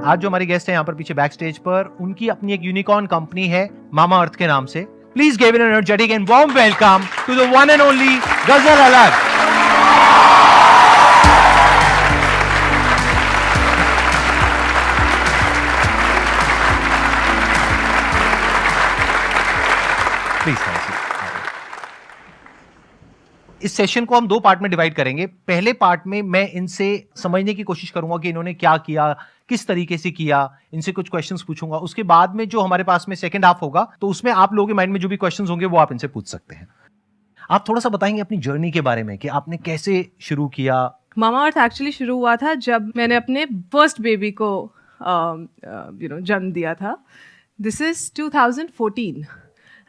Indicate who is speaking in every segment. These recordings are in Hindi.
Speaker 1: आज जो हमारी गेस्ट है यहाँ पर पीछे बैक स्टेज पर, उनकी अपनी एक यूनिकॉर्न कंपनी है मामा अर्थ के नाम से. Please give an energetic and warm welcome to the one and only Ghazal Alagh. Please. इस सेशन को हम 2 पार्ट में डिवाइड करेंगे. पहले पार्ट में मैं इनसे समझने की कोशिश करूंगा कि इन्होंने क्या किया, किस तरीके से किया, इनसे कुछ क्वेश्चंस पूछूंगा. उसके बाद में जो हमारे पास में सेकंड हाफ होगा, तो उसमें आप लोगों के माइंड में जो भी क्वेश्चंस होंगे वो आप इनसे पूछ सकते हैं. आप थोड़ा सा बताएंगे अपनी जर्नी के बारे में कि आपने कैसे शुरू किया.
Speaker 2: मामा अर्थ एक्चुअली शुरू हुआ था जब मैंने अपने फर्स्ट बेबी को जन्म दिया था. दिस इज 2014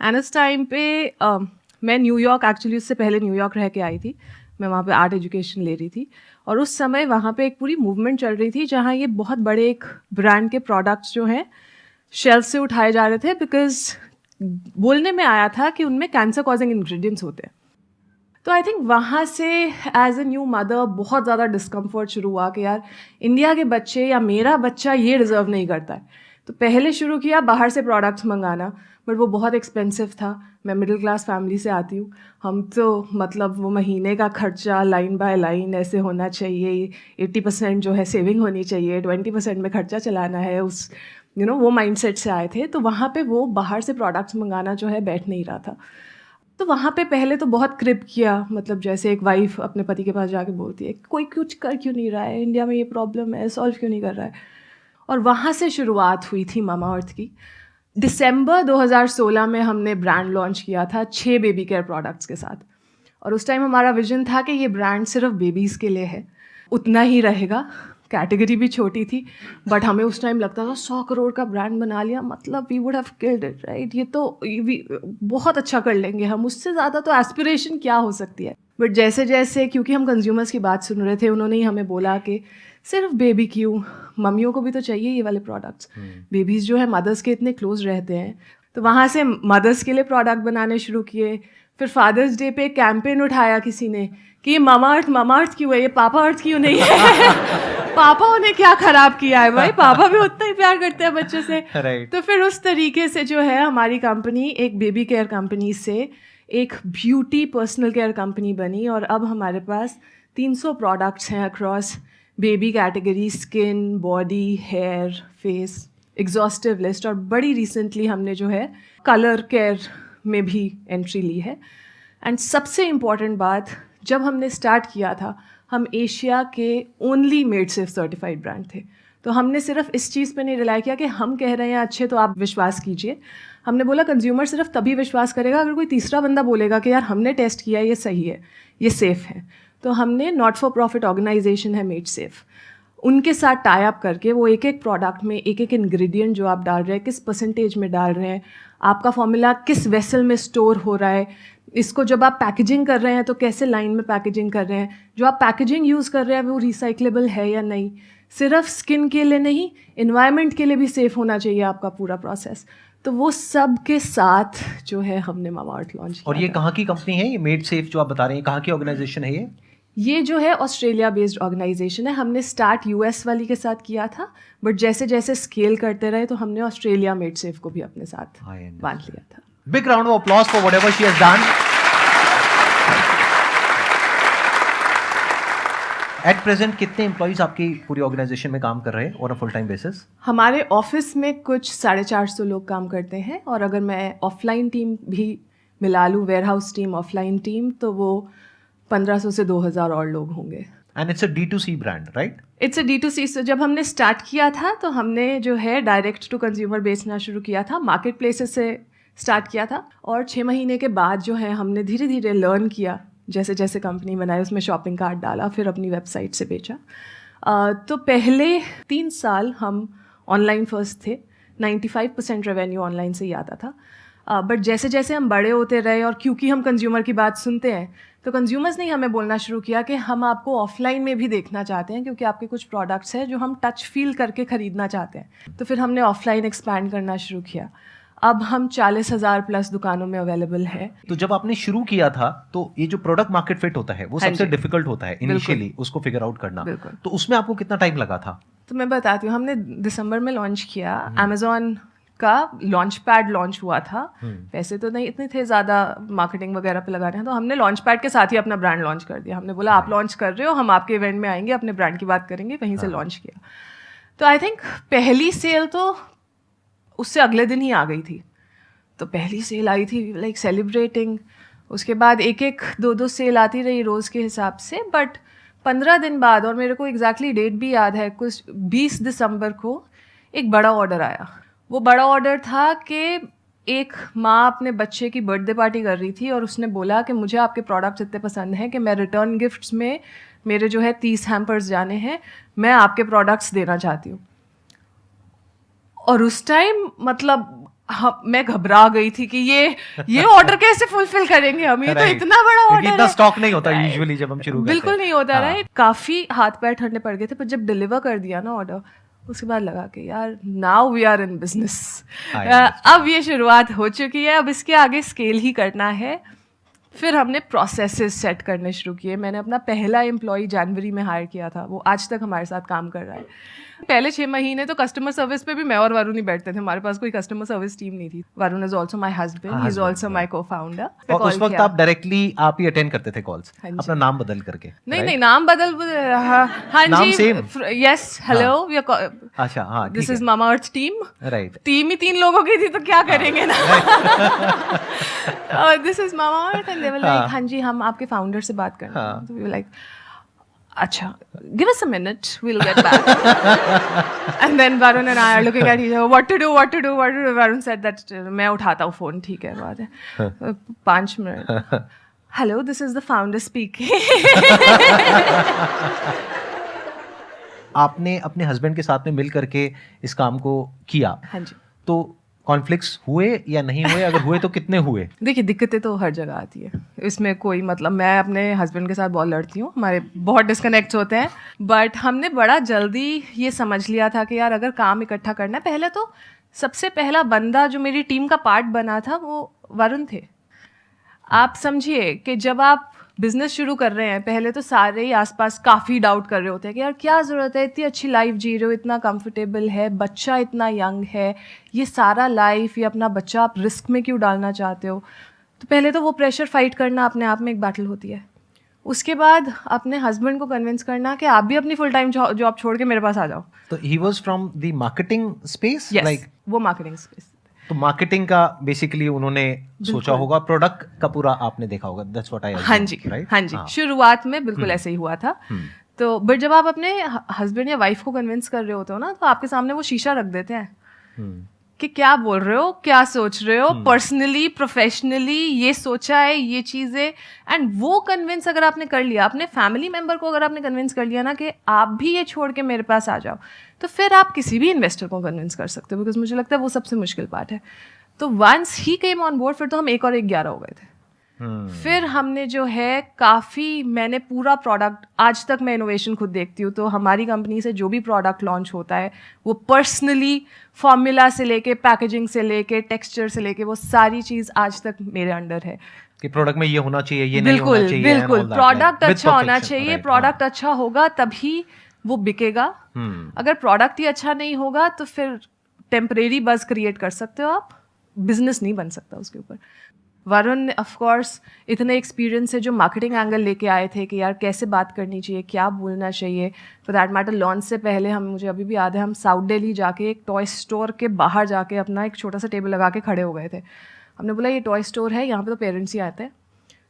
Speaker 2: एंड इस टाइम पे मैं न्यूयॉर्क, एक्चुअली उससे पहले न्यूयॉर्क रह के आई थी. मैं वहाँ पे आर्ट एजुकेशन ले रही थी और उस समय वहाँ पे एक पूरी मूवमेंट चल रही थी जहाँ ये बहुत बड़े एक ब्रांड के प्रोडक्ट्स जो हैं शेल्फ से उठाए जा रहे थे, बिकॉज बोलने में आया था कि उनमें कैंसर कॉजिंग इंग्रेडिएंट्स होते हैं. तो आई थिंक वहाँ से एज ए न्यू मदर बहुत ज़्यादा डिस्कम्फर्ट शुरू हुआ कि यार इंडिया के बच्चे या मेरा बच्चा ये डिज़र्व नहीं करता है. तो पहले शुरू किया बाहर से प्रोडक्ट्स मंगाना, बट वो बहुत एक्सपेंसिव था. मैं मिडिल क्लास फैमिली से आती हूँ. हम तो मतलब वो महीने का खर्चा लाइन बाय लाइन ऐसे होना चाहिए, 80% जो है सेविंग होनी चाहिए, 20% में खर्चा चलाना है, उस वो माइंडसेट से आए थे. तो वहाँ पे वो बाहर से प्रोडक्ट्स मंगाना जो है बैठ नहीं रहा था. तो वहाँ पे पहले तो बहुत क्रिप किया, मतलब जैसे एक वाइफ अपने पति के पास जाके बोलती है कोई कुछ कर क्यों नहीं रहा है, इंडिया में ये प्रॉब्लम है, सॉल्व क्यों नहीं कर रहा है. और वहाँ से शुरुआत हुई थी मामा अर्थ की. दिसंबर 2016 में हमने ब्रांड लॉन्च किया था 6 बेबी केयर प्रोडक्ट्स के साथ. और उस टाइम हमारा विजन था कि ये ब्रांड सिर्फ बेबीज़ के लिए है, उतना ही रहेगा. कैटेगरी भी छोटी थी, बट हमें उस टाइम लगता था 100 करोड़ का ब्रांड बना लिया, मतलब we would have killed it, right. ये तो बहुत अच्छा कर लेंगे हम, उससे ज़्यादा तो एस्पिरेशन क्या हो सकती है. बट जैसे जैसे, क्योंकि हम कंज्यूमर्स की बात सुन रहे थे, उन्होंने ही हमें बोला कि सिर्फ बेबी क्यों, मम्मियों को भी तो चाहिए ये वाले प्रोडक्ट्स. बेबीज़ जो है मदर्स के इतने क्लोज रहते हैं. तो वहाँ से मदर्स के लिए प्रोडक्ट बनाने शुरू किए. फिर फादर्स डे पे कैंपेन उठाया किसी ने कि ये मामा अर्थ क्यों है, ये पापा अर्थ क्यों नहीं है. पापाओं ने क्या खराब किया है भाई, पापा भी उतना ही प्यार करते हैं बच्चों से. तो फिर उस तरीके से जो है हमारी कंपनी एक बेबी केयर कंपनी से एक ब्यूटी पर्सनल केयर कंपनी बनी. और अब हमारे पास 300 प्रोडक्ट्स हैं across baby category, skin, body, hair, face, exhaustive list. और बड़ी रिसेंटली हमने जो है कलर केयर में भी एंट्री ली है. एंड सबसे इम्पॉर्टेंट बात, जब हमने स्टार्ट किया था हम एशिया के only made safe certified brand थे. तो हमने सिर्फ इस चीज़ पे नहीं रिलाई किया कि हम कह रहे हैं अच्छे तो आप विश्वास कीजिए. हमने बोला कंज्यूमर सिर्फ तभी विश्वास करेगा अगर कोई तीसरा बंदा बोलेगा कि यार हमने टेस्ट किया, ये सही है, ये सेफ़ है. तो हमने नॉट फॉर प्रॉफिट ऑर्गेनाइजेशन है मेड सेफ, उनके साथ टाई अप करके वो एक एक प्रोडक्ट में एक एक इंग्रेडिएंट जो आप डाल रहे हैं किस परसेंटेज में डाल रहे हैं, आपका फॉर्मूला किस वेसल में स्टोर हो रहा है, इसको जब आप पैकेजिंग कर रहे हैं तो कैसे लाइन में पैकेजिंग कर रहे हैं, जो आप पैकेजिंग यूज़ कर रहे हैं वो रिसाइक्लेबल है या नहीं. सिर्फ स्किन के लिए नहीं, इन्वायरमेंट के लिए भी सेफ़ होना चाहिए आपका पूरा प्रोसेस. तो वो सब के साथ जो है हमने मामा अर्थ लॉन्च किया.
Speaker 1: और ये कहाँ की कंपनी है, ये मेड सेफ जो आप बता रहे हैं, कहाँ की ऑर्गेनाइजेशन है
Speaker 2: ये जो है ऑस्ट्रेलिया बेस्ड ऑर्गेनाइजेशन है. हमने स्टार्ट यूएस वाली के साथ किया था, बट जैसे जैसे स्केल करते रहे तो हमने ऑस्ट्रेलिया मेड सेफ को भी अपने साथ बांध लिया था.
Speaker 1: Big round of applause for whatever she has done. At present कितने एम्प्लॉइज आपकी पूरी ऑर्गेनाइजेशन में काम कर रहे हैं on a full time basis?
Speaker 2: हमारे ऑफिस में कुछ 450 लोग काम करते हैं, और अगर मैं ऑफलाइन टीम भी मिला लूँ, warehouse team, offline team, तो वो 1500 से 2000 और लोग होंगे.
Speaker 1: And it's a D2C brand, right?
Speaker 2: It's a D2C. सो जब हमने स्टार्ट किया था तो हमने जो है डायरेक्ट टू कंज्यूमर बेचना शुरू किया था, मार्केट प्लेसेस से स्टार्ट किया था. और 6 महीने के बाद जो है हमने धीरे धीरे लर्न किया, जैसे जैसे कंपनी बनाई उसमें शॉपिंग कार्ट डाला, फिर अपनी वेबसाइट से बेचा. तो पहले 3 साल हम ऑनलाइन फर्स्ट थे, 95% रेवेन्यू ऑनलाइन से ही आता था. बट जैसे जैसे हम बड़े होते रहे और क्योंकि हम कंज्यूमर की बात सुनते हैं, तो कंज्यूमर्स ने हमें बोलना शुरू किया कि हम आपको ऑफलाइन में भी देखना चाहते हैं, क्योंकि आपके कुछ प्रोडक्ट्स हैं जो हम टच फील करके ख़रीदना चाहते हैं. तो फिर हमने ऑफलाइन एक्सपैंड करना शुरू किया. अब हम 40,000 प्लस दुकानों में अवेलेबल है.
Speaker 1: तो जब आपने शुरू किया था तो ये जो प्रोडक्ट मार्केट फिट होता है वो सबसे डिफिकल्ट होता है इनिशियली, उसको फिगर आउट करना. तो उसमें आपको कितना टाइम लगा था?
Speaker 2: तो मैं बताती हूँ, हमने दिसंबर में लॉन्च किया। अमेजोन का लॉन्च पैड लॉन्च हुआ था। पैसे तो नहीं इतने थे ज़्यादा मार्केटिंग वगैरह पे लगाने हैं, तो हमने लॉन्च पैड के साथ ही अपना ब्रांड लॉन्च कर दिया। हमने बोला आप लॉन्च कर रहे हो, हम आपके इवेंट में आएंगे, अपने ब्रांड की बात करेंगे, वहीं से लॉन्च किया। तो आई थिंक पहली सेल तो उससे अगले दिन ही आ गई थी। तो पहली सेल आई थी लाइक सेलिब्रेटिंग। उसके बाद एक एक दो दो सेल आती रही रोज़ के हिसाब से। बट 15 दिन बाद, और मेरे को एग्जैक्टली डेट भी याद है, कुछ 20 दिसंबर को एक बड़ा ऑर्डर आया। वो बड़ा ऑर्डर था कि एक माँ अपने बच्चे की बर्थडे पार्टी कर रही थी और उसने बोला कि मुझे आपके प्रोडक्ट्स इतने पसंद हैं कि मैं रिटर्न गिफ्ट्स में मेरे जो है 30 हैम्पर्स जाने हैं, मैं आपके प्रोडक्ट्स देना चाहती हूँ। और उस टाइम मतलब मैं घबरा गई थी कि ये ऑर्डर कैसे फुलफिल करेंगे हम, ये तो इतना बड़ा ऑर्डर है।
Speaker 1: इतना स्टॉक नहीं होता यूजुअली जब हम शुरू करते हैं।
Speaker 2: बिल्कुल नहीं होता, राइट। काफ़ी हाथ पैर ठंडे पड़ गए थे, पर जब डिलीवर कर दिया ना ऑर्डर, उसके बाद लगा कि यार now we are in business. अब ये शुरुआत हो चुकी है, अब इसके आगे स्केल ही करना है। फिर हमने प्रोसेसेस सेट करने शुरू किए। मैंने अपना पहला एम्प्लॉय जनवरी में हायर किया था, वो आज तक हमारे साथ काम कर रहा है। पहले 6 महीने तो कस्टमर सर्विस पे भी मैं और वरुण ही बैठते थे, हमारे पास कोई कस्टमर सर्विस टीम नहीं थी। Varun is also my husband, he is also my को फाउंडर।
Speaker 1: और उस वक्त आप डायरेक्टली आप ही अटेंड करते थे कॉल्स, अपना नाम बदल करके?
Speaker 2: नहीं, नाम बदल, हाँ जी, यस, हेलो,
Speaker 1: अच्छा, हाँ,
Speaker 2: this is Mamaearth team,
Speaker 1: right.
Speaker 2: Team ही 3 लोगों की थी तो क्या करेंगे ना। This is Mamaearth and they were like, हाँ जी, हम आपके फाउंडर से बात करना है। तो वी वर लाइक, अच्छा, give us a minute, we'll get back. And then Varun and I are looking at each other, what to do. Varun said that मैं उठाता हूँ फोन, ठीक है, बात है, 5 minute, hello, this is the founder speaking.
Speaker 1: आपने अपने हस्बैंड के साथ में मिल करके इस काम को किया।
Speaker 2: हाँ जी।
Speaker 1: तो कॉन्फ्लिक्ट्स हुए या नहीं हुए? अगर हुए तो कितने हुए?
Speaker 2: देखिए, दिक्कतें तो हर जगह आती है, इसमें कोई मतलब, मैं अपने हस्बैंड के साथ बहुत लड़ती हूँ, हमारे बहुत डिस्कनेक्ट होते हैं। बट हमने बड़ा जल्दी ये समझ लिया था कि यार अगर काम इकट्ठा करना है, पहले तो सबसे पहला बंदा जो मेरी टीम का पार्ट बना था वो वरुण थे। आप समझिए कि जब आप बिजनेस शुरू कर रहे हैं, पहले तो सारे ही आसपास काफ़ी डाउट कर रहे होते हैं कि यार क्या ज़रूरत है, इतनी अच्छी लाइफ जी रहे हो, इतना कंफर्टेबल है, बच्चा इतना यंग है, ये सारा लाइफ, ये अपना बच्चा आप रिस्क में क्यों डालना चाहते हो। तो पहले तो वो प्रेशर फाइट करना अपने आप में एक बैटल होती है। उसके बाद अपने हस्बैंड को कन्विंस करना कि आप भी अपनी फुल टाइम जॉब छोड़ के मेरे पास आ जाओ।
Speaker 1: तो he was from the marketing space,
Speaker 2: like वो मार्केटिंग स्पेस।
Speaker 1: तो मार्केटिंग का बेसिकली उन्होंने सोचा होगा, प्रोडक्ट का पूरा आपने देखा होगा, दैट्स व्हाट आई,
Speaker 2: हाँ जी, हाँ जी, शुरुआत में बिल्कुल ऐसे ही हुआ था। तो बट जब आप अपने हस्बैंड या वाइफ को कन्विंस कर रहे होते हो ना, तो आपके सामने वो शीशा रख देते हैं कि क्या बोल रहे हो, क्या सोच रहे हो, पर्सनली, प्रोफेशनली, ये सोचा है, ये चीज़ें। एंड वो कन्विंस अगर आपने कर लिया, अपने फैमिली मेम्बर को अगर आपने कन्विंस कर लिया ना कि आप भी ये छोड़ के मेरे पास आ जाओ, तो फिर आप किसी भी इन्वेस्टर को कन्विंस कर सकते हो। बिकॉज मुझे लगता है वो सबसे मुश्किल पार्ट है। तो once he came on board, फिर तो हम 1 और 1 11 हो गए थे। फिर हमने जो है काफ़ी, मैंने पूरा प्रोडक्ट, आज तक मैं इनोवेशन खुद देखती हूँ, तो हमारी कंपनी से जो भी प्रोडक्ट लॉन्च होता है वो पर्सनली फॉर्मूला से लेके, पैकेजिंग से लेके, टेक्सचर से लेके, वो सारी चीज़ आज तक मेरे अंडर है
Speaker 1: कि प्रोडक्ट में ये होना चाहिए, ये नहीं होना चाहिए।
Speaker 2: बिल्कुल, प्रोडक्ट अच्छा होना चाहिए, प्रोडक्ट अच्छा होगा तभी वो बिकेगा। अगर प्रोडक्ट ही अच्छा नहीं होगा तो फिर टेम्परेरी बज़ क्रिएट कर सकते हो आप, बिजनेस नहीं बन सकता उसके ऊपर। वरुण ऑफ कोर्स इतने एक्सपीरियंस है जो मार्केटिंग एंगल लेके आए थे कि यार कैसे बात करनी चाहिए, क्या बोलना चाहिए। फॉर दैट मैटर लॉन्च से पहले हम, मुझे अभी भी याद है, हम साउथ दिल्ली जाके एक टॉय स्टोर के बाहर जाके अपना एक छोटा सा टेबल लगा के खड़े हो गए थे। हमने बोला ये टॉय स्टोर है, यहाँ पे तो पेरेंट्स ही आते हैं,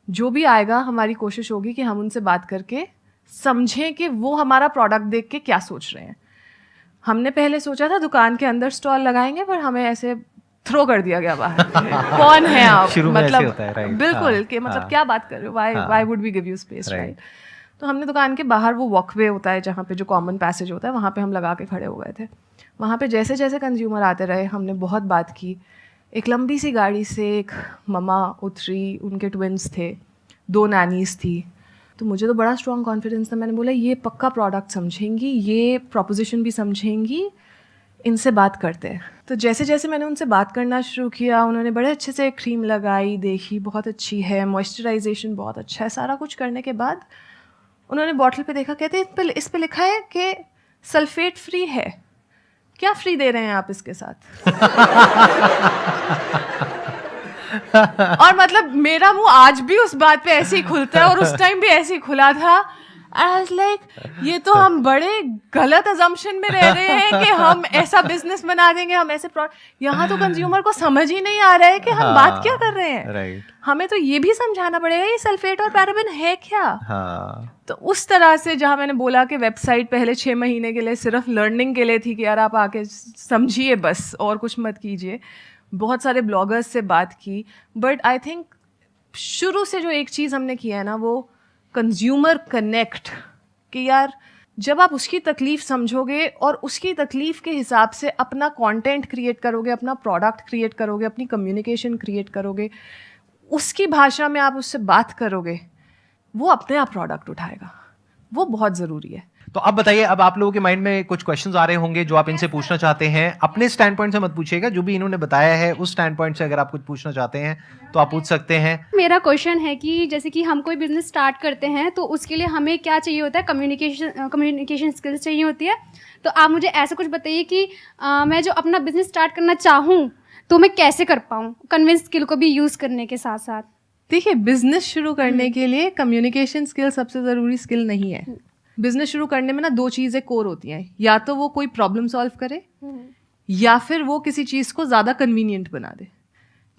Speaker 2: जो भी आएगा हमारी कोशिश होगी कि हम उनसे बात करके समझें कि वो हमारा प्रोडक्ट देख के क्या सोच रहे हैं। हमने पहले सोचा था दुकान के अंदर स्टॉल लगाएंगे, पर हमें ऐसे थ्रो कर दिया गया बाहर। कौन है आप, मतलब होता है, बिल्कुल कि मतलब क्या बात कर रहे हो, why would we give you space, right. तो हमने दुकान के बाहर वो वॉकवे होता है जहाँ पे जो कॉमन पैसेज होता है, वहाँ पे हम लगा के खड़े हो गए थे। वहाँ पे जैसे जैसे कंज्यूमर आते रहे, हमने बहुत बात की। एक लंबी सी गाड़ी से एक ममा उतरी, उनके ट्विंस थे, 2 नैनीज थी। तो मुझे तो बड़ा स्ट्रॉन्ग कॉन्फिडेंस था, मैंने बोला ये पक्का प्रोडक्ट समझेंगी, ये प्रोपोजिशन भी समझेंगी, इनसे बात करते हैं। तो जैसे जैसे मैंने उनसे बात करना शुरू किया, उन्होंने बड़े अच्छे से क्रीम लगाई, देखी बहुत अच्छी है, मॉइस्चराइजेशन बहुत अच्छा है। सारा कुछ करने के बाद उन्होंने बॉटल पे देखा, कहते इस पे लिखा है कि सल्फेट फ्री है, क्या फ्री दे रहे हैं आप इसके साथ? और मतलब मेरा मुंह आज भी उस बात पे ऐसे ही खुलता है, और उस टाइम भी ऐसे ही खुला था। आई वाज लाइक, ये तो हम बड़े गलत अजम्पशन में रह रहे हैं कि हम ऐसा बिजनेस बना देंगे, हम ऐसे यहाँ तो कंज्यूमर को समझ ही नहीं आ रहा है कि हम बात क्या कर रहे हैं।
Speaker 1: राइट,
Speaker 2: हमें तो ये भी समझाना पड़ेगा ये सल्फेट और पैराबेन है क्या। तो उस तरह से, जहाँ मैंने बोला कि वेबसाइट पहले 6 महीने के लिए सिर्फ लर्निंग के लिए थी कि यार आप आके समझिए बस और कुछ मत कीजिए, बहुत सारे ब्लॉगर्स से बात की, बट आई थिंक शुरू से जो एक चीज़ हमने किया है ना, वो कंज्यूमर कनेक्ट, कि यार जब आप उसकी तकलीफ समझोगे और उसकी तकलीफ के हिसाब से अपना कंटेंट क्रिएट करोगे, अपना प्रोडक्ट क्रिएट करोगे, अपनी कम्युनिकेशन क्रिएट करोगे, उसकी भाषा में आप उससे बात करोगे, वो अपने आप प्रोडक्ट उठाएगा। वो बहुत ज़रूरी है।
Speaker 1: तो अब बताइए, अब आप लोगों के माइंड में कुछ क्वेश्चंस आ रहे होंगे जो आप इनसे पूछना चाहते हैं। अपने स्टैंड पॉइंट से मत पूछिएगा, जो भी इन्होंने बताया है उस स्टैंड पॉइंट से अगर आप कुछ पूछना चाहते हैं तो आप पूछ सकते हैं।
Speaker 3: मेरा क्वेश्चन है कि जैसे कि हम कोई बिजनेस स्टार्ट करते हैं तो उसके लिए हमें क्या चाहिए होता है? कम्युनिकेशन स्किल्स चाहिए होती है। तो आप मुझे ऐसा कुछ बताइए कि मैं जो अपना बिजनेस स्टार्ट करना चाहूँ तो मैं कैसे कर पाऊँ, कन्विंस स्किल को भी यूज़ करने के साथ साथ।
Speaker 2: देखिए, बिजनेस शुरू करने के लिए कम्युनिकेशन स्किल सबसे ज़रूरी स्किल नहीं है। बिजनेस शुरू करने में ना 2 चीज़ें कोर होती हैं, या तो वो कोई प्रॉब्लम सॉल्व करे या फिर वो किसी चीज़ को ज़्यादा कन्वीनियंट बना दे।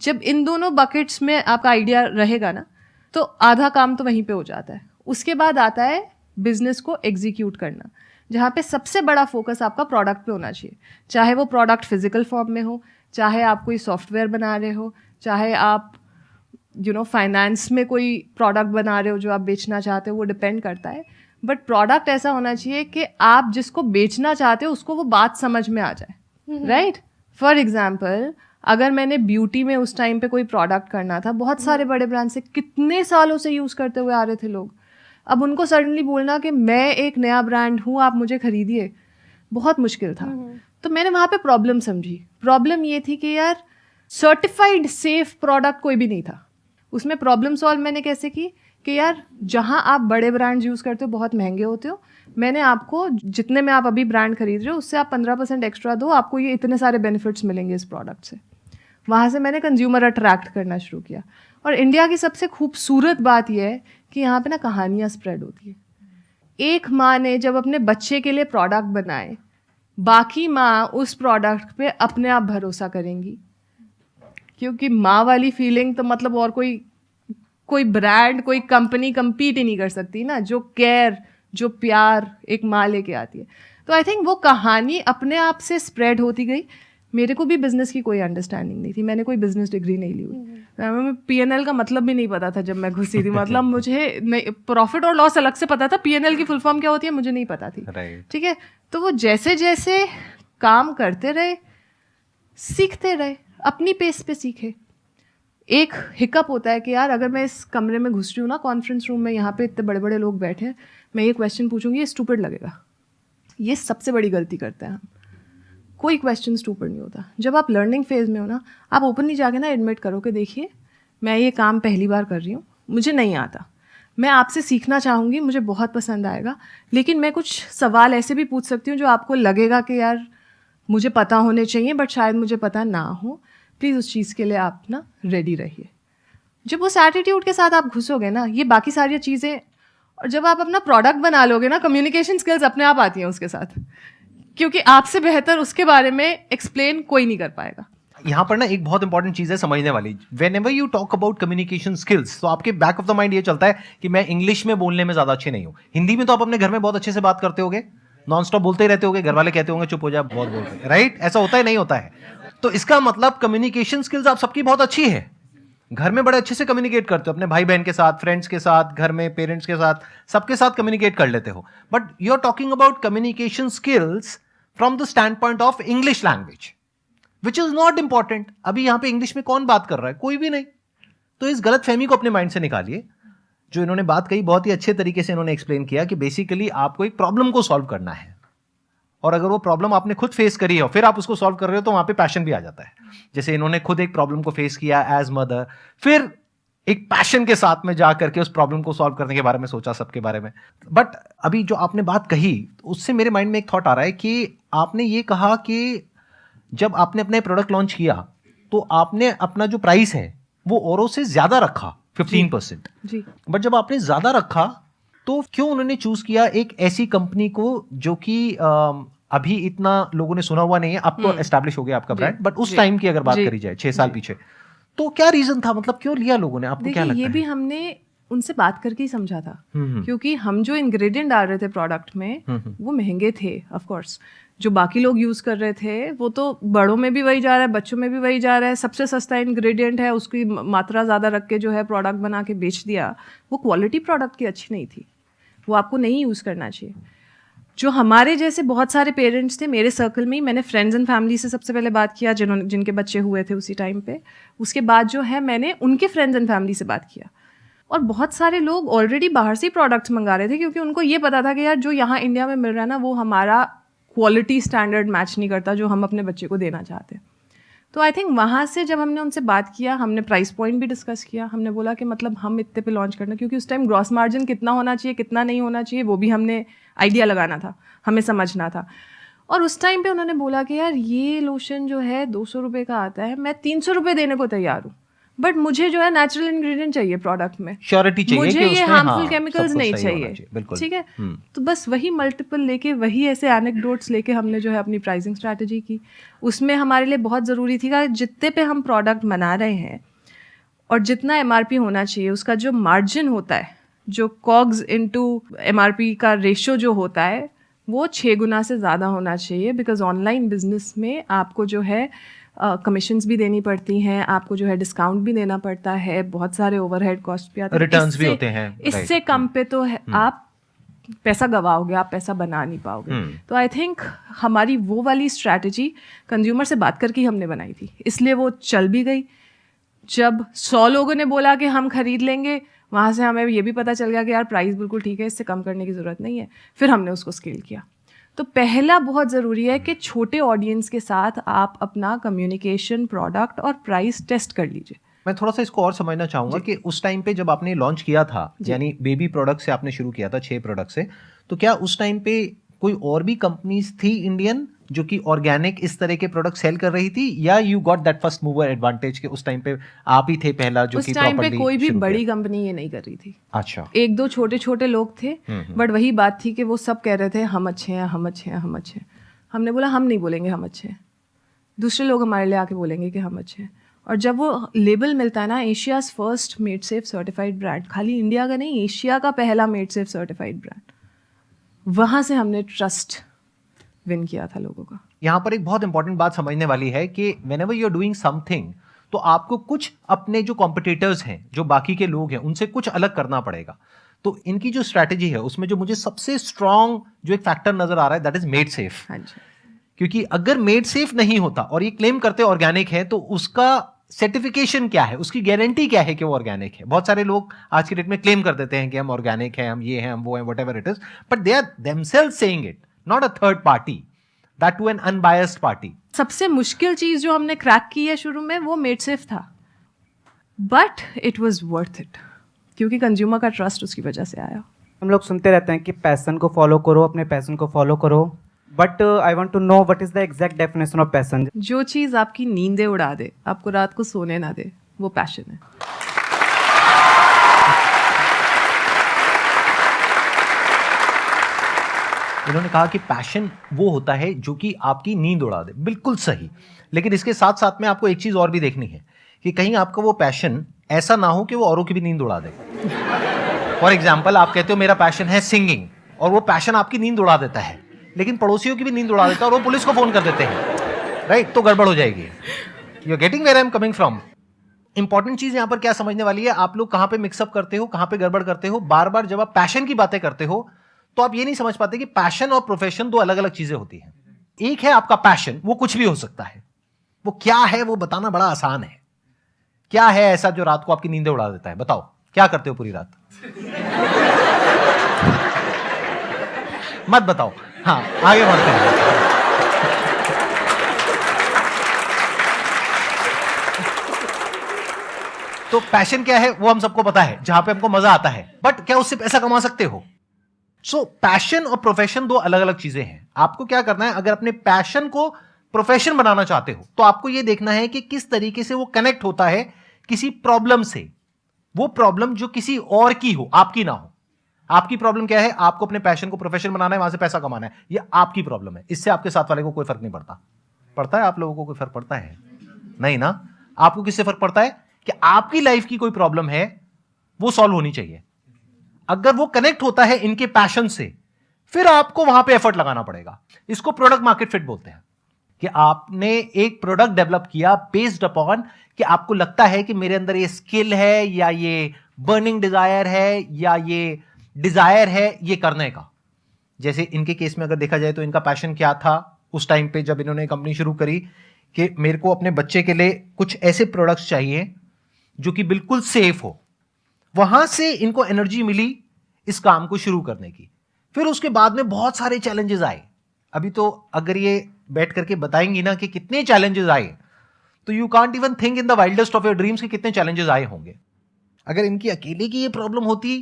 Speaker 2: जब इन दोनों बकेट्स में आपका आइडिया रहेगा ना, तो आधा काम तो वहीं पे हो जाता है। उसके बाद आता है बिजनेस को एग्जीक्यूट करना, जहाँ पे सबसे बड़ा फोकस आपका प्रोडक्ट पे होना चाहिए। चाहे वो प्रोडक्ट फिजिकल फॉर्म में हो, चाहे आप कोई सॉफ्टवेयर बना रहे हो, चाहे आप फाइनेंस में कोई प्रोडक्ट बना रहे हो जो आप बेचना चाहते हो, वो डिपेंड करता है। बट प्रोडक्ट ऐसा होना चाहिए कि आप जिसको बेचना चाहते हो उसको वो बात समझ में आ जाए, राइट? फॉर एग्जाम्पल, अगर मैंने ब्यूटी में उस टाइम पे कोई प्रोडक्ट करना था, बहुत सारे बड़े ब्रांड से कितने सालों से यूज़ करते हुए आ रहे थे लोग, अब उनको सडनली बोलना कि मैं एक नया ब्रांड हूँ, आप मुझे खरीदिए, बहुत मुश्किल था। तो मैंने वहाँ पे प्रॉब्लम समझी। प्रॉब्लम ये थी कि यार सर्टिफाइड सेफ प्रोडक्ट कोई भी नहीं था। उसमें प्रॉब्लम सॉल्व मैंने कैसे की कि यार जहाँ आप बड़े ब्रांड यूज़ करते हो बहुत महंगे होते हो, मैंने आपको जितने में आप अभी ब्रांड खरीद रहे हो उससे आप 15% एक्स्ट्रा दो, आपको ये इतने सारे बेनिफिट्स मिलेंगे इस प्रोडक्ट से। वहाँ से मैंने कंज्यूमर अट्रैक्ट करना शुरू किया। और इंडिया की सबसे खूबसूरत बात यह है कि यहाँ पे ना कहानियाँ स्प्रेड होती है। एक माँ ने जब अपने बच्चे के लिए प्रोडक्ट बनाए, बाकी माँ उस प्रोडक्ट पे अपने आप भरोसा करेंगी, क्योंकि माँ वाली फीलिंग तो मतलब और कोई ब्रांड, कोई कंपनी कम्पीट ही नहीं कर सकती ना, जो केयर, जो प्यार एक माँ लेके आती है। तो आई थिंक वो कहानी अपने आप से स्प्रेड होती गई। मेरे को भी बिजनेस की कोई अंडरस्टैंडिंग नहीं थी, मैंने कोई बिजनेस डिग्री नहीं ली हुई, हमें P&L का मतलब भी नहीं पता था जब मैं घुसी थी। मतलब मुझे प्रॉफिट और लॉस अलग से पता था, P&L की फुल फॉर्म क्या होती है मुझे नहीं पता थी, ठीक है? तो वो जैसे जैसे काम करते रहे, सीखते रहे, अपनी पेस पे सीखे। एक हिकअप होता है कि यार अगर मैं इस कमरे में घुस रही हूँ ना, कॉन्फ्रेंस रूम में, यहाँ पे इतने बड़े बड़े लोग बैठे हैं, मैं ये क्वेश्चन पूछूंगी, ये स्टूपिड लगेगा। ये सबसे बड़ी गलती करते हैं हम। कोई क्वेश्चन स्टूपिड नहीं होता। जब आप लर्निंग फेज में हो ना, आप ओपनली जाके ना एडमिट करो कि देखिए मैं ये काम पहली बार कर रही हूँ, मुझे नहीं आता, मैं आपसे सीखना चाहूँगी, मुझे बहुत पसंद आएगा, लेकिन मैं कुछ सवाल ऐसे भी पूछ सकती हूँ जो आपको लगेगा कि यार मुझे पता होने चाहिए बट शायद मुझे पता ना हो। प्लीज़ उस चीज़ के लिए आप ना रेडी रहिए। जब उस एटीट्यूड के साथ आप घुसोगे ना, ये बाकी सारी चीज़ें, और जब आप अपना प्रोडक्ट बना लोगे ना, कम्युनिकेशन स्किल्स अपने आप आती हैं उसके साथ, क्योंकि आपसे बेहतर उसके बारे में एक्सप्लेन कोई नहीं कर पाएगा।
Speaker 1: यहाँ पर ना एक बहुत इंपॉर्टेंट चीज है समझने वाली। Whenever you talk about communication skills, तो आपके बैक ऑफ द माइंड ये चलता है कि मैं इंग्लिश में बोलने में ज्यादा अच्छे नहीं हूँ। हिंदी में तो आप अपने घर में बहुत अच्छे से बात करते होगे, नॉन स्टॉप बोलते ही रहते होगे, घर वाले कहते होंगे चुप हो जा, बहुत बोल रहे, राइट? ऐसा होता है नहीं होता है? तो इसका मतलब कम्युनिकेशन स्किल्स आप सबकी बहुत अच्छी है, घर में बड़े अच्छे से कम्युनिकेट करते हो, अपने भाई बहन के साथ, फ्रेंड्स के साथ, घर में पेरेंट्स के साथ, सबके साथ कम्युनिकेट कर लेते हो। But you are talking about communication skills from the standpoint of English language, which is not important. अभी यहां पे इंग्लिश में कौन बात कर रहा है? कोई भी नहीं। तो इस गलत फहमी को अपने माइंड से निकालिए। जो इन्होंने बात कही बहुत ही अच्छे तरीके से इन्होंने एक्सप्लेन किया कि बेसिकली आपको एक प्रॉब्लम को सॉल्व करना है, और अगर वो प्रॉब्लम आपने खुद फेस करी है और फिर आप उसको सॉल्व कर रहे हो तो वहां पे पैशन भी आ जाता है। जैसे इन्होंने खुद एक प्रॉब्लम को फेस किया एज मदर, फिर एक पैशन के साथ में जा करके उस प्रॉब्लम को सॉल्व करने के बारे में सोचा, सबके बारे में। बट अभी जो आपने बात कही उससे मेरे माइंड में एक थॉट आ रहा है कि आपने ये कहा कि जब आपने अपने प्रोडक्ट लॉन्च किया तो आपने अपना जो प्राइस है वो औरों से ज्यादा रखा 15%।
Speaker 2: जी।
Speaker 1: बट जब आपने ज्यादा रखा तो क्यों उन्होंने चूज किया एक ऐसी कंपनी को जो कि अभी इतना लोगों ने सुना हुआ नहीं है, अब तो एस्टैब्लिश हो गया आपका ब्रांड, बट उस टाइम की अगर बात करी जाए 6 साल पीछे, तो क्या रीजन था? मतलब क्यों लिया लोगों ने? आपको क्या लगता
Speaker 2: ये
Speaker 1: है?
Speaker 2: भी हमने उनसे बात करके ही समझा था, क्योंकि हम जो इंग्रेडिएंट डाल रहे थे प्रोडक्ट में वो महंगे थे। ऑफ कोर्स जो बाकी लोग यूज कर रहे थे वो तो बड़ों में भी वही जा रहा है, बच्चों में भी वही जा रहा है, सबसे सस्ता इंग्रेडिएंट है, उसकी मात्रा ज्यादा रख के जो है प्रोडक्ट बना के बेच दिया। वो क्वालिटी प्रोडक्ट की अच्छी नहीं थी, वो आपको नहीं यूज करना चाहिए। जो हमारे जैसे बहुत सारे पेरेंट्स थे मेरे सर्कल में ही, मैंने फ्रेंड्स एंड फैमिली से सबसे पहले बात किया जिनके बच्चे हुए थे उसी टाइम पे। उसके बाद जो है मैंने उनके फ्रेंड्स एंड फैमिली से बात किया, और बहुत सारे लोग ऑलरेडी बाहर से ही प्रोडक्ट्स मंगा रहे थे, क्योंकि उनको ये पता था कि यार जो यहाँ इंडिया में मिल रहा है ना वो हमारा क्वालिटी स्टैंडर्ड मैच नहीं करता जो हम अपने बच्चे को देना चाहते हैं। तो आई थिंक वहाँ से जब हमने उनसे बात किया, हमने प्राइस पॉइंट भी डिस्कस किया। हमने बोला कि मतलब हम इतने पे लॉन्च करना, क्योंकि उस टाइम ग्रॉस मार्जिन कितना होना चाहिए कितना नहीं होना चाहिए वो भी हमने आइडिया लगाना था, हमें समझना था। और उस टाइम पे उन्होंने बोला कि यार ये लोशन जो है 200 रुपये का आता है, मैं 300 रुपये देने को तैयार हूँ, बट मुझे जो है नेचुरल इंग्रेडिएंट चाहिए प्रोडक्ट में,
Speaker 1: श्योरिटी चाहिए
Speaker 2: मुझे
Speaker 1: कि
Speaker 2: ये
Speaker 1: उसमें
Speaker 2: हार्मफुल केमिकल्स नहीं चाहिए।
Speaker 1: बिल्कुल
Speaker 2: ठीक है, तो बस वही मल्टीपल लेके, वही ऐसे एनेक्डोट्स लेके हमने जो है अपनी प्राइसिंग स्ट्रैटेजी की। उसमें हमारे लिए बहुत ज़रूरी थी कि जितने पे हम प्रोडक्ट बना रहे हैं और जितना MRP होना चाहिए उसका जो मार्जिन होता है, जो कॉग्स इनटू MRP का रेशो जो होता है वो 6 गुना से ज़्यादा होना चाहिए। बिकॉज ऑनलाइन बिजनेस में आपको जो है कमीशंस भी देनी पड़ती हैं, आपको जो है डिस्काउंट भी देना पड़ता है, बहुत सारे ओवरहेड कॉस्ट भी आते हैं,
Speaker 1: रिटर्न्स भी होते हैं।
Speaker 2: इससे कम पे तो आप पैसा गवाओगे, आप पैसा बना नहीं पाओगे। तो आई थिंक हमारी वो वाली स्ट्रैटेजी कंज्यूमर से बात करके ही हमने बनाई थी, इसलिए वो चल भी गई। जब 100 लोगों ने बोला कि हम खरीद लेंगे, वहाँ से हमें ये भी पता चल गया कि यार प्राइस बिल्कुल ठीक है, इससे कम करने की ज़रूरत नहीं है। फिर हमने उसको स्केल किया। तो पहला बहुत ज़रूरी है कि छोटे ऑडियंस के साथ आप अपना कम्युनिकेशन, प्रोडक्ट और प्राइस टेस्ट कर लीजिए।
Speaker 1: मैं थोड़ा सा इसको और समझना चाहूंगा कि उस टाइम पे जब आपने लॉन्च किया था, यानी बेबी प्रोडक्ट से आपने शुरू किया था 6 प्रोडक्ट से, तो क्या उस टाइम पे कोई और भी कंपनीज थी इंडियन जो कि ऑर्गेनिक इस तरह के प्रोडक्ट सेल कर रही थी, या you got that first mover advantage कि उस टाइम पे आप ही थे पहला जो कि
Speaker 2: उस टाइम पे कोई भी बड़ी कंपनी ये नहीं कर रही थी।
Speaker 1: अच्छा,
Speaker 2: 1-2 छोटे छोटे लोग थे, बट वही बात थी कि वो सब कह रहे थे हम अच्छे हैं, हम अच्छे हैं, हम अच्छे हैं। हमने बोला हम नहीं बोलेंगे हम अच्छे हैं, दूसरे लोग हमारे लिए आके बोलेंगे कि हम अच्छे हैं। और जब वो लेबल मिलता है ना, Asia's first made safe certified brand, खाली इंडिया का नहीं, एशिया का पहला मेड सेफ सर्टिफाइड ब्रांड, वहाँ से हमने ट्रस्ट विन किया था लोगों का।
Speaker 1: यहाँ पर एक बहुत इंपॉर्टेंट बात समझने वाली है कि whenever you are doing something, तो आपको कुछ अपने जो कॉम्पिटिटर्स हैं, जो बाकी के लोग हैं, उनसे कुछ अलग करना पड़ेगा। तो इनकी जो स्ट्रैटेजी है उसमें जो मुझे सबसे स्ट्रॉन्ग जो एक फैक्टर नजर आ रहा है दैट इज मेड सेफ।
Speaker 2: हाँ जी,
Speaker 1: क्योंकि अगर मेड सेफ नहीं होता और ये क्लेम करते ऑर्गेनिक है, तो उसका सर्टिफिकेशन क्या है, उसकी गारंटी क्या है कि वो ऑर्गेनिक है? बहुत सारे लोग आज की डेट में क्लेम कर देते हैं कि हम ऑर्गेनिक हैं, हम ये हैं, हम वो हैं, whatever it is, but they are themselves saying it, not a third party, that to an unbiased party.
Speaker 2: सबसे मुश्किल चीज जो हमने क्रैक की है शुरू में वो मेड सेफ था, but it was worth it, क्योंकि कंज्यूमर का ट्रस्ट उसकी वजह से आया।
Speaker 4: हम लोग सुनते रहते हैं कि पैशन को फॉलो करो, अपने पैशन को फॉलो करो, but I want to know what is the exact definition of passion.
Speaker 2: जो चीज आपकी नींदें उड़ा दे, आपको रात को सोने ना दे, वो पैशन है।
Speaker 1: इन्होंने कहा कि पैशन वो होता है जो कि आपकी नींद उड़ा दे, बिल्कुल सही। लेकिन इसके साथ साथ में आपको एक चीज और भी देखनी है कि कहीं आपका वो पैशन ऐसा ना हो कि वो औरों की भी नींद उड़ा दे। फॉर एग्जाम्पल, आप कहते हो मेरा पैशन है सिंगिंग, और वो पैशन आपकी नींद उड़ा देता है, लेकिन पड़ोसियों की भी नींद उड़ा देता है और वो पुलिस को फोन कर देते हैं, राइट? तो गड़बड़ हो जाएगी। You are getting where I am coming from. Important चीज यहां पर क्या समझने वाली है, आप लोग कहां पे मिक्सअप करते हो, कहां पे गड़बड़ करते हो। बार बार जब आप पैशन की बातें करते हो तो आप ये नहीं समझ पाते कि पैशन और प्रोफेशन दो अलग अलग चीजें होती हैं। एक है आपका पैशन, वो कुछ भी हो सकता है, वो क्या है वो बताना बड़ा आसान है। क्या है ऐसा जो रात को आपकी नींदें उड़ा देता है? बताओ, क्या करते हो पूरी रात? मत बताओ, हाँ आगे बढ़ते हैं। तो पैशन क्या है वो हम सबको पता है, जहां पे हमको मजा आता है, बट क्या उससे पैसा कमा सकते हो? सो पैशन और प्रोफेशन दो अलग अलग चीजें हैं। आपको क्या करना है, अगर अपने पैशन को प्रोफेशन बनाना चाहते हो तो आपको यह देखना है कि किस तरीके से वो कनेक्ट होता है किसी प्रॉब्लम से। वो प्रॉब्लम जो किसी और की हो, आपकी ना हो। आपकी प्रॉब्लम क्या है, आपको अपने पैशन को प्रोफेशन बनाना है, वहां से पैसा कमाना है, ये आपकी प्रॉब्लम है। इससे आपके साथ वाले को कोई फर्क नहीं पड़ता। पड़ता है आप लोगों को कोई फर्क पड़ता है? नहीं ना। आपको किससे फर्क पड़ता है कि आपकी लाइफ की कोई प्रॉब्लम है, वो सॉल्व होनी चाहिए। अगर वो कनेक्ट होता है इनके पैशन से, फिर आपको वहां पे एफर्ट लगाना पड़ेगा। इसको प्रोडक्ट मार्केट फिट बोलते हैं, कि आपने एक प्रोडक्ट डेवलप किया बेस्ड अपॉन कि आपको लगता है कि मेरे अंदर ये स्किल है, या ये बर्निंग डिजायर है, या ये डिजायर है ये करने का। जैसे इनके केस में अगर देखा जाए तो इनका पैशन क्या था उस टाइम पे जब इन्होंने कंपनी शुरू करी, कि मेरे को अपने बच्चे के लिए कुछ ऐसे प्रोडक्ट्स चाहिए जो कि बिल्कुल सेफ हो। वहां से इनको एनर्जी मिली इस काम को शुरू करने की। फिर उसके बाद में बहुत सारे चैलेंजेस आए। अभी तो अगर ये बैठ करके बताएंगी ना कि कितने चैलेंजेस आए, तो you can't even think in the wildest of your dreams कि कितने चैलेंजेस आए होंगे। अगर इनकी अकेले की ये प्रॉब्लम होती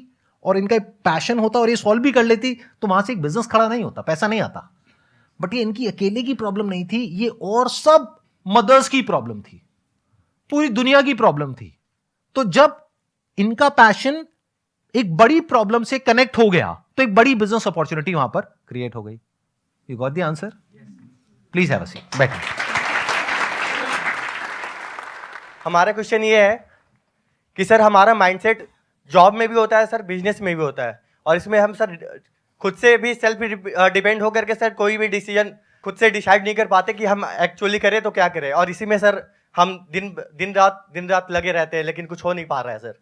Speaker 1: और इनका पैशन होता और ये सॉल्व भी कर लेती, तो वहां से एक बिजनेस खड़ा नहीं होता, पैसा नहीं आता। बट ये इनकी अकेले की प्रॉब्लम नहीं थी, ये और सब मदर्स की प्रॉब्लम थी, पूरी दुनिया की प्रॉब्लम थी। तो जब इनका पैशन एक बड़ी प्रॉब्लम से कनेक्ट हो गया, तो एक बड़ी बिजनेस अपॉर्चुनिटी वहां पर क्रिएट हो गई। You got the answer? Please have a seat, बैठिए।
Speaker 5: हमारा क्वेश्चन ये है कि सर हमारा माइंडसेट जॉब में भी होता है सर, बिजनेस में भी होता है, और इसमें हम सर खुद से भी सेल्फ डिपेंड होकर के सर कोई भी डिसीजन खुद से डिसाइड नहीं कर पाते कि हम एक्चुअली करें तो क्या करें। और इसी में सर हम दिन रात लगे रहते हैं, लेकिन कुछ हो नहीं पा रहा है sir.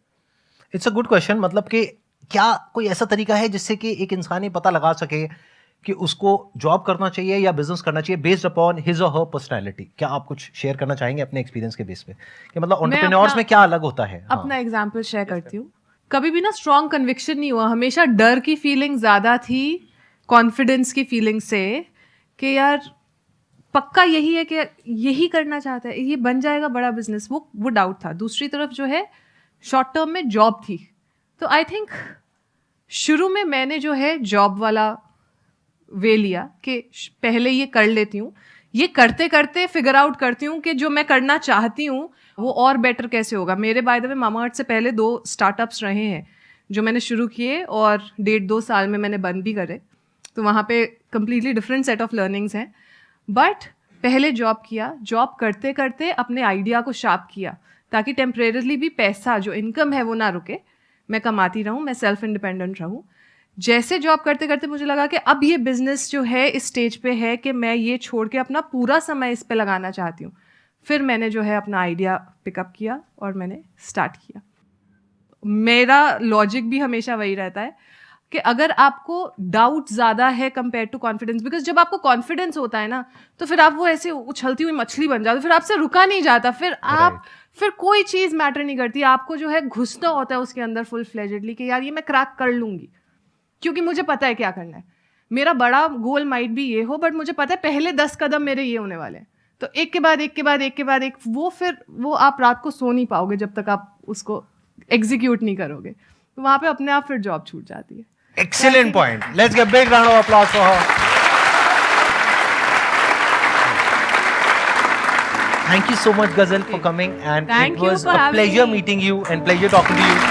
Speaker 1: It's a good question. मतलब कि क्या कोई ऐसा तरीका है जिससे कि एक इंसान ये पता लगा सके कि उसको जॉब करना चाहिए या बिजनेस करना चाहिए बेस्ड अपॉन हिज और हर पर्सनैलिटी? क्या आप कुछ शेयर करना चाहेंगे अपने एक्सपीरियंस के बेस पे कि मतलब एंटरप्रेन्योर्स में क्या अलग होता है?
Speaker 2: अपना एग्जांपल शेयर करती हूँ। कभी भी ना स्ट्रॉन्ग कन्विक्शन नहीं हुआ, हमेशा डर की फीलिंग ज़्यादा थी कॉन्फिडेंस की फीलिंग से, कि यार पक्का यही है कि यही करना चाहता है, ये बन जाएगा बड़ा बिजनेस, वो डाउट था। दूसरी तरफ जो है शॉर्ट टर्म में जॉब थी। तो आई थिंक शुरू में मैंने जो है जॉब वाला वे लिया कि पहले ये कर लेती हूँ, ये करते करते फिगर आउट करती हूँ कि जो मैं करना चाहती हूँ वो और बेटर कैसे होगा। मेरे बाय द वे मामाअर्थ से पहले 2 स्टार्टअप्स रहे हैं जो मैंने शुरू किए, और 1.5-2 साल में मैंने बंद भी करे। तो वहाँ पे completely different set of learnings हैं। बट पहले जॉब किया, जॉब करते करते अपने आइडिया को शार्प किया, ताकि टेम्परेरली भी पैसा जो इनकम है वो ना रुके, मैं कमाती रहूँ, मैं सेल्फ इंडिपेंडेंट रहूँ। जैसे जॉब करते करते मुझे लगा कि अब ये बिजनेस जो है इस स्टेज पे है कि मैं ये छोड़ के अपना पूरा समय इस पे लगाना चाहती हूँ। फिर मैंने जो है अपना आइडिया पिकअप किया और मैंने स्टार्ट किया। मेरा लॉजिक भी हमेशा वही रहता है कि अगर आपको डाउट ज़्यादा है कंपेयर टू कॉन्फिडेंस, बिकॉज जब आपको कॉन्फिडेंस होता है ना, तो फिर आप वो ऐसे उछलती हुई मछली बन जाते हो, फिर आपसे रुका नहीं जाता, फिर कोई चीज़ मैटर नहीं करती। आपको जो है घुसना होता है उसके अंदर फुल फ्लेजेडली कि यार ये मैं क्रैक कर लूँगी, क्योंकि मुझे पता है क्या करना है। मेरा बड़ा गोल माइट भी ये हो, बट मुझे पता है पहले 10 कदम मेरे ये होने वाले हैं। तो एक के बाद एक के बाद एक के बाद एक, वो आप रात को सो नहीं पाओगे जब तक आप उसको एग्जीक्यूट नहीं करोगे। तो वहाँ पे अपने आप फिर जॉब छूट जाती है।
Speaker 1: Excellent point. Let's give a big round of applause for her. Thank you so much, Ghazal, for coming, and
Speaker 2: Thank
Speaker 1: it
Speaker 2: you
Speaker 1: was
Speaker 2: for
Speaker 1: a
Speaker 2: having
Speaker 1: pleasure
Speaker 2: me.
Speaker 1: meeting you and pleasure talking to you.